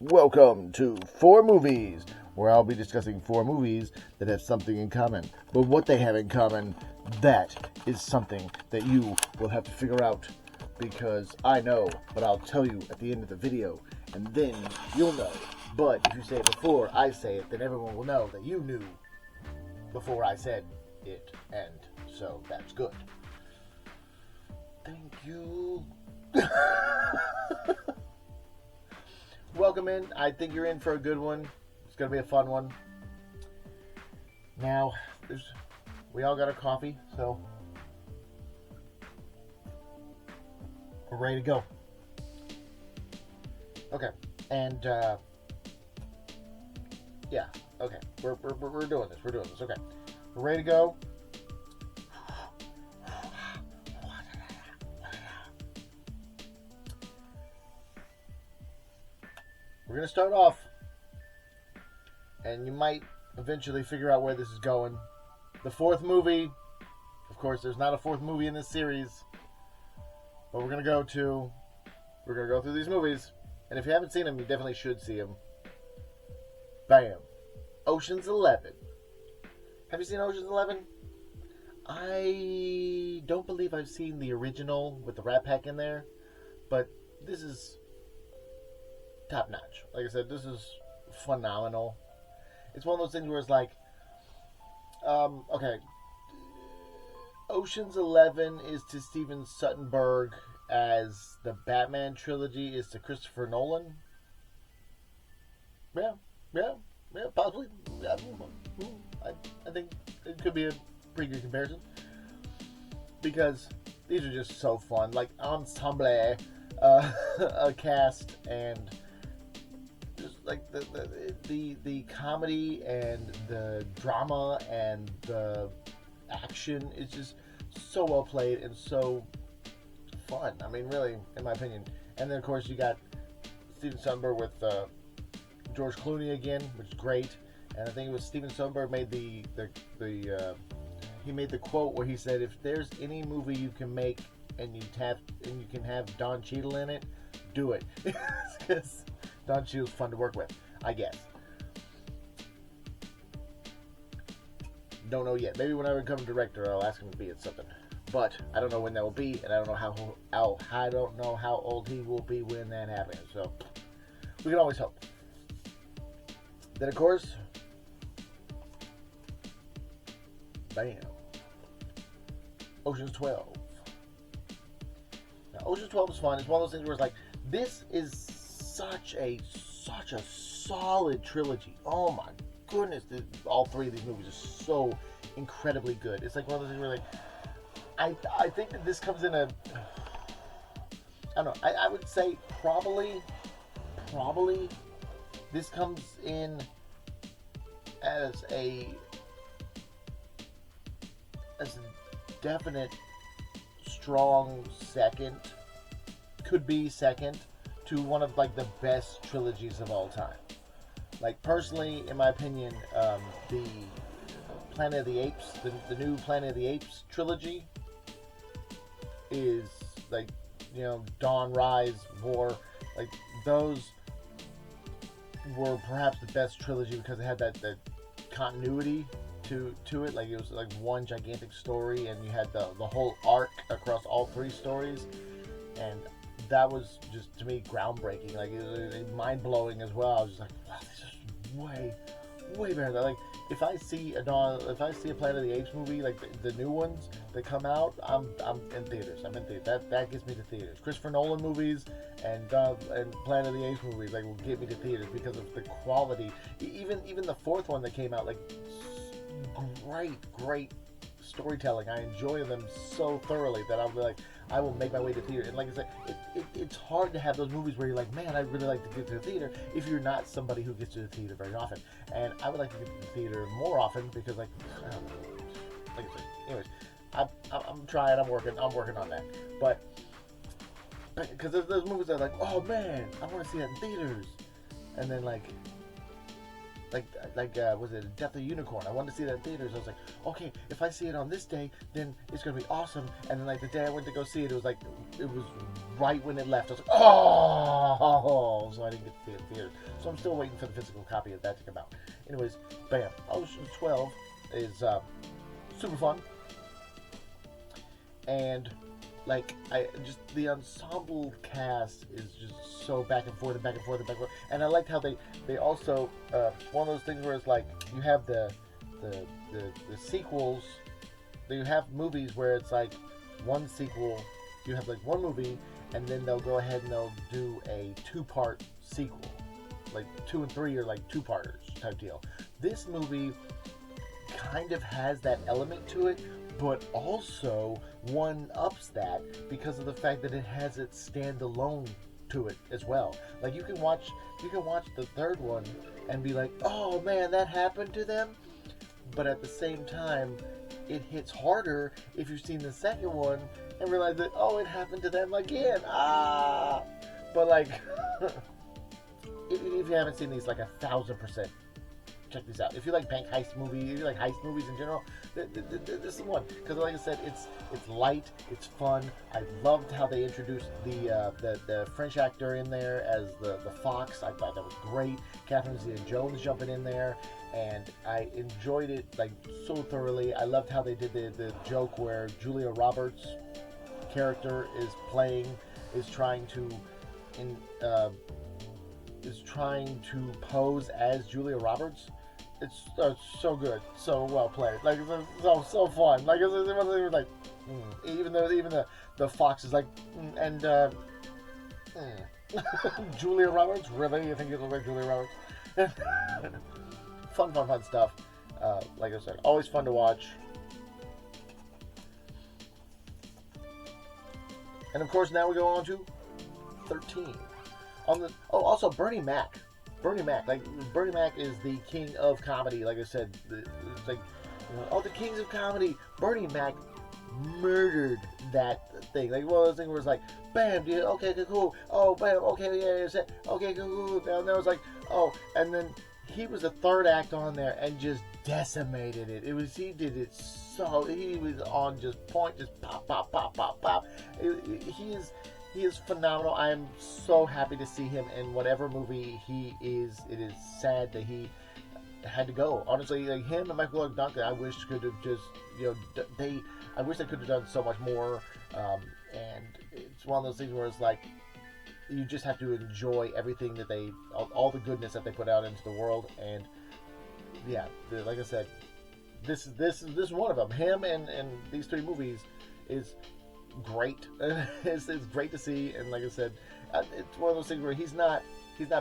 Welcome to Four Movies, where I'll be discussing four movies that have something in common. But what they have in common, that is something that you will have to figure out. Because I know, but I'll tell you at the end of the video, and then you'll know. But if you say it before I say it, then everyone will know that you knew before I said it, and so that's good. Thank you. Welcome in. I think you're in for a good one. It's going to be a fun one. Now, we all got our coffee, so we're ready to go. Okay, and yeah, okay, we're doing this. We're doing this. Okay, we're ready to go. We're going to start off, and you might eventually figure out where this is going. The fourth movie, of course, there's not a fourth movie in this series, but we're going to go through these movies, and if you haven't seen them, you definitely should see them. Bam. Ocean's 11. Have you seen Ocean's 11? I don't believe I've seen the original with the Rat Pack in there, but this is top notch. Like I said, this is phenomenal. It's one of those things where it's like, okay, Ocean's 11 is to Steven Soderbergh as the Batman trilogy is to Christopher Nolan. Yeah, possibly. Yeah, I think it could be a pretty good comparison because these are just so fun. Like ensemble, a cast and just like the comedy and the drama and the action is just so well played and so fun. I mean, really, in my opinion. And then of course you got Steven Soderbergh with George Clooney again, which is great. And I think it was Steven Soderbergh made he made the quote where he said, "If there's any movie you can make and you can have Don Cheadle in it, do it." Because Don Cheadle's fun to work with, I guess. Don't know yet. Maybe when I become a director, I'll ask him to be in something. But I don't know when that will be, and I don't know how old he will be when that happens. So we can always hope. Then of course, bam, Ocean's 12. Now, Ocean's 12 is fun. It's one of those things where it's like, this is such a solid trilogy. Oh my goodness, all three of these movies are so incredibly good. It's like one of those things where like, I think that this comes in I don't know. I would say probably this comes in as a definite strong second, could be second to one of like the best trilogies of all time. Like personally, in my opinion, the Planet of the Apes, the new Planet of the Apes trilogy is like, you know, Dawn, Rise, War, like those were perhaps the best trilogy because it had that continuity to it. Like it was like one gigantic story, and you had the whole arc across all three stories, and that was just, to me, groundbreaking. Like it was mind blowing as well. I was just like, wow, this is way better. Like if I see a Planet of the Apes movie, like the new ones that come out, I'm in theaters. I'm in theaters. That gets me to theaters. Christopher Nolan movies and Planet of the Apes movies like will get me to theaters because of the quality. Even the fourth one that came out, like great storytelling. I enjoy them so thoroughly that I'm like, I will make my way to theater. And like I said, it's hard to have those movies where you're like, man, I'd really like to get to the theater if you're not somebody who gets to the theater very often. And I would like to get to the theater more often because, like, I don't know, like I said, anyways, I'm trying. I'm working on that. But because there's those movies that are like, oh man, I want to see that in theaters, and then like was it Death of the Unicorn? I wanted to see that in theaters. I was like, okay, if I see it on this day, then it's gonna be awesome. And then like the day I went to go see it, it was right when it left. I was like, oh, so I didn't get to see it in theaters. So I'm still waiting for the physical copy of that to come out. Anyways, bam, Ocean's 12 is super fun, and like the ensemble cast is just so back and forth and back and forth and back and forth. And I liked how they also one of those things where it's like you have the sequels. You have movies where it's like one sequel, you have like one movie, and then they'll go ahead and they'll do a 2-part sequel, like 2 and 3 are like 2-parters type deal. This movie kind of has that element to it, but also one-ups that because of the fact that it has its standalone to it as well. Like you can watch the third one and be like, oh man, that happened to them, but at the same time it hits harder if you've seen the second one and realize that, oh, it happened to them again. But like if you haven't seen these, like 1,000% check these out. If you like bank heist movies, if you like heist movies in general, this is the one. Because like I said, it's light, it's fun. I loved how they introduced the French actor in there as the fox. I thought that was great. Catherine Zeta-Jones jumping in there, and I enjoyed it like so thoroughly. I loved how they did the joke where Julia Roberts' character is trying to pose as Julia Roberts. It's so good, so well played. Like it's so fun. Like it was like even the fox is like Julia Roberts, really? You think you look like Julia Roberts? fun stuff. Like I said, always fun to watch. And of course, now we go on to 13. Also Bernie Mac. Bernie Mac is the king of comedy. Like I said, it's like, the kings of comedy. Bernie Mac murdered that thing. Like one of those things where it's like, bam, dude, okay, cool. Oh, bam, okay, yeah, okay, cool. And then was like, oh, and then he was the third act on there and just decimated it. He did it so, he was on just point, just pop. He is phenomenal. I am so happy to see him in whatever movie he is. It is sad that he had to go. Honestly, like him and Michael Clarke Duncan, I wish could have just, I wish they could have done so much more. And it's one of those things where it's like, you just have to enjoy everything that all the goodness that they put out into the world. And yeah, like I said, this is one of them. Him and these 3 movies is great. It's great to see, and like I said, it's one of those things where he's not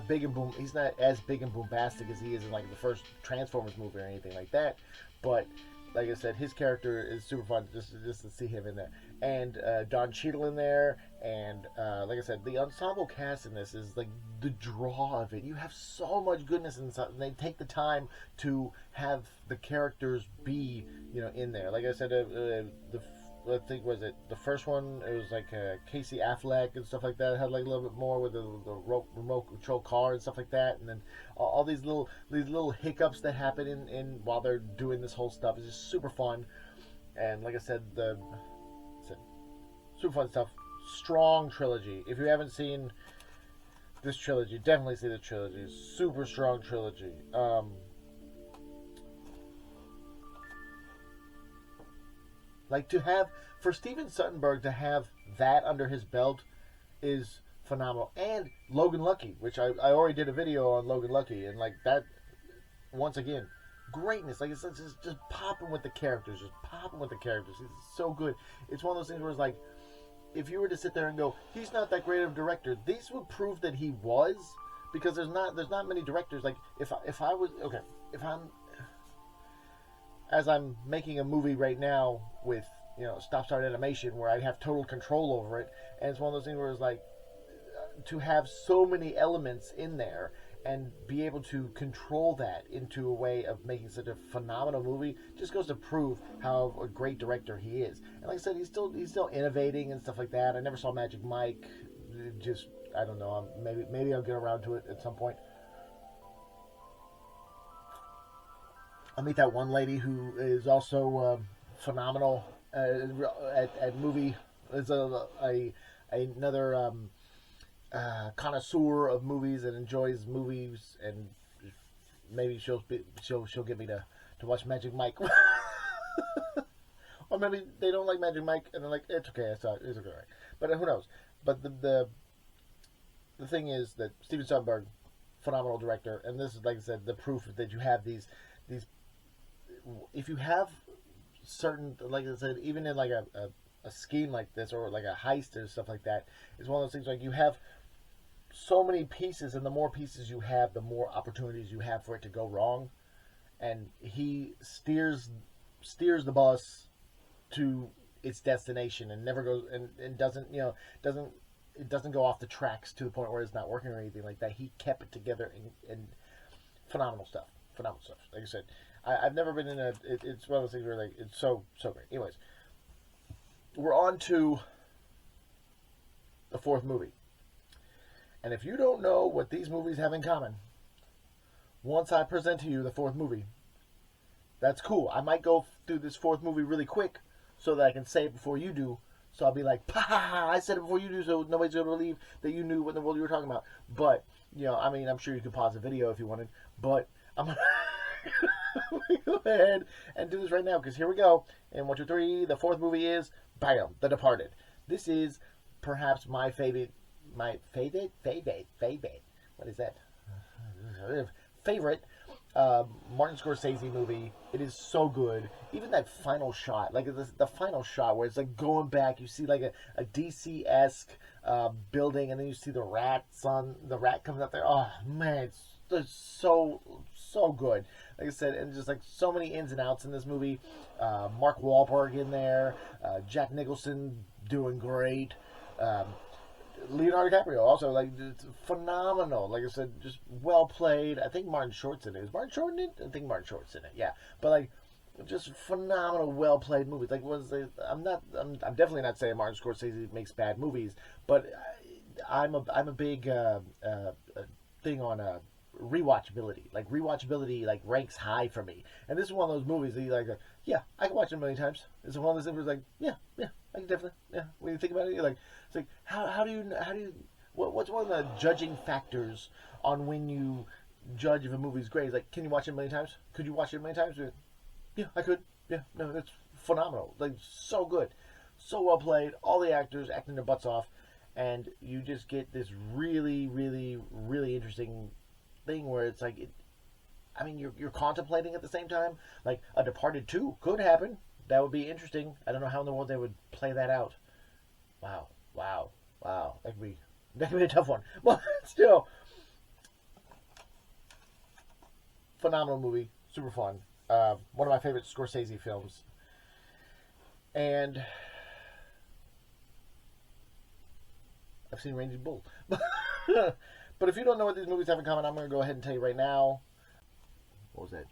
big and boom. He's not as big and bombastic as he is in like the first Transformers movie or anything like that. But like I said, his character is super fun just to see him in there, and Don Cheadle in there, and like I said, the ensemble cast in this is like the draw of it. You have so much goodness inside, and they take the time to have the characters be in there. Like I said, I think was it the first one? It was like Casey Affleck and stuff like that. It had like a little bit more with the remote control car and stuff like that. And then all these little hiccups that happen in while they're doing this whole stuff is just super fun. And like I said, super fun stuff. Strong trilogy. If you haven't seen this trilogy, definitely see the trilogy. Super strong trilogy. Like for Steven Soderbergh to have that under his belt is phenomenal. And Logan Lucky, which I already did a video on Logan Lucky, and like that, once again, greatness. Like it's just popping with the characters, He's so good. It's one of those things where it's like, if you were to sit there and go, he's not that great of a director, this would prove that he was, because there's not many directors. Like if I'm making a movie right now with Stop Start Animation, where I have total control over it, and it's one of those things where it's like, to have so many elements in there and be able to control that into a way of making such a phenomenal movie just goes to prove how a great director he is. And like I said, he's still innovating and stuff like that. I never saw Magic Mike. Just, I don't know. Maybe I'll get around to it at some point. I'll meet that one lady who is also phenomenal at movie. Is another connoisseur of movies and enjoys movies, and maybe she'll get me to watch Magic Mike. Or maybe they don't like Magic Mike and they're like, it's okay, it's okay, right? But who knows? But the thing is that Steven Soderbergh, phenomenal director, and this is, like I said, the proof that you have these. If you have certain, like I said, even in like a scheme like this or like a heist or stuff like that, it's one of those things like you have so many pieces, and the more pieces you have, the more opportunities you have for it to go wrong. And he steers the bus to its destination and never goes and doesn't doesn't it doesn't go off the tracks to the point where it's not working or anything like that. He kept it together and phenomenal stuff. Phenomenal stuff. Like I said, I've never been in it's one of those things where like it's so great. Anyways, we're on to the fourth movie. And if you don't know what these movies have in common, once I present to you the fourth movie, that's cool. I might go through this fourth movie really quick so that I can say it before you do. So I'll be like, "Pa! I said it before you do, so nobody's going to believe that you knew what in the world you were talking about." But, I mean, I'm sure you could pause the video if you wanted. But I'm going to go ahead and do this right now, because here we go. And 1, 2, 3, the fourth movie is, bam, The Departed. This is perhaps my favorite. What is that? Favorite Martin Scorsese movie. It is so good. Even that final shot, like the final shot where it's like going back, you see like a DC-esque building, and then you see the rat comes up there. Oh man, it's so good. Like I said, and just like so many ins and outs in this movie. Mark Wahlberg in there, Jack Nicholson doing great. Leonardo DiCaprio also, like, it's phenomenal. Like I said, just well played. I think Martin Short's in it. Is Martin Short in it? I think Martin Short's in it. Yeah, but like, just phenomenal, well played movies. Like, I'm definitely not saying Martin Scorsese makes bad movies, but I'm a big thing on rewatchability. Like rewatchability, like ranks high for me. And this is one of those movies that you like. Yeah, I can watch it a million times. It's one of those things where it's like, yeah, I can definitely, yeah. When you think about it, you're like, it's like, how do you, what's one of the judging factors on when you judge if a movie's great? It's like, can you watch it a million times? Could you watch it a million times? Yeah, I could. Yeah, no, that's phenomenal. Like, so good. So well played. All the actors acting their butts off. And you just get this really, really, really interesting thing where it's like, I mean, you're contemplating at the same time. Like, a Departed 2 could happen. That would be interesting. I don't know how in the world they would play that out. Wow. That could be a tough one. But still, phenomenal movie. Super fun. One of my favorite Scorsese films. And I've seen Raging Bull. But if you don't know what these movies have in common, I'm going to go ahead and tell you right now. What was that?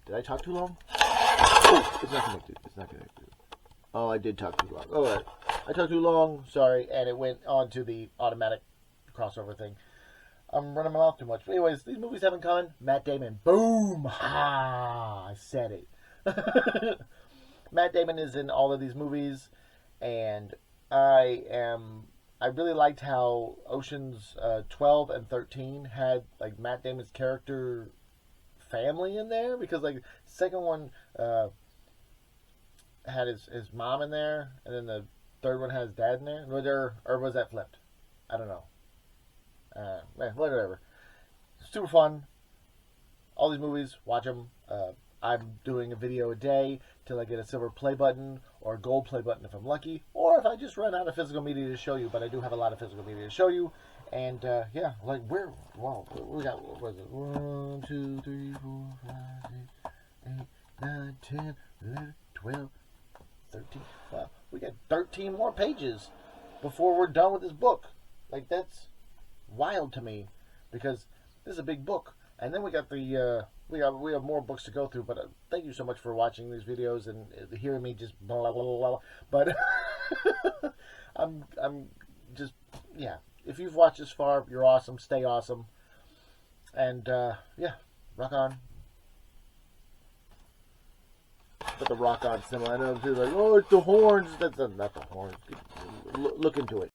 Did I talk too long? Oh, it's not connected. Oh, I did talk too long. All right. I talked too long. Sorry. And it went on to the automatic crossover thing. I'm running my mouth too much. But anyways, these movies have in common. Matt Damon. Boom. Ha. I said it. Matt Damon is in all of these movies. And I really liked how Oceans 12 and 13 had like Matt Damon's character family in there, because like second one had his mom in there, and then the third one has dad in there. Or was that flipped? I don't know. Whatever. Super fun. All these movies, watch them. I'm doing a video a day till I get a silver play button or a gold play button if I'm lucky, or if I just run out of physical media to show you. But I do have a lot of physical media to show you. And yeah, like we got, what was it? 1, 2, 3, 4, 5, 6, 8, 9, 10, 11, 12, 13. Wow, we got 13 more pages before we're done with this book. Like, that's wild to me, because this is a big book. And then we got the we have more books to go through. But thank you so much for watching these videos and hearing me just blah blah blah. But I'm just, yeah. If you've watched this far, you're awesome. Stay awesome. And, yeah, rock on. But the Rock On symbol. I know people are like, oh, it's the horns. That's not the horns. Look into it.